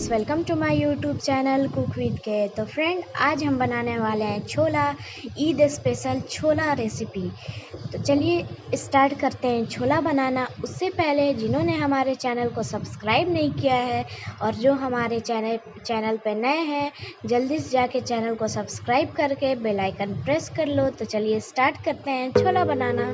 Welcome to my YouTube channel cook with K. तो friend, आज हम बनाने वाले हैं छोला ईद स्पेशल छोला रेसिपी। तो चलिए स्टार्ट करते हैं छोला बनाना। उससे पहले जिन्होंने हमारे चैनल को सब्सक्राइब नहीं किया है और जो हमारे चैनल पर नए हैं, जल्दी से जाके चैनल को सब्सक्राइब करके बेल आइकन प्रेस कर लो। तो चलिए स्टार्ट करते हैं छोला बनाना।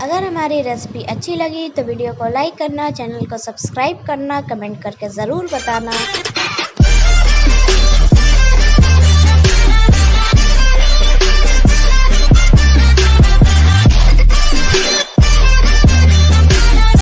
अगर हमारी रेसिपी अच्छी लगी तो वीडियो को लाइक करना, चैनल को सब्सक्राइब करना, कमेंट करके ज़रूर बताना।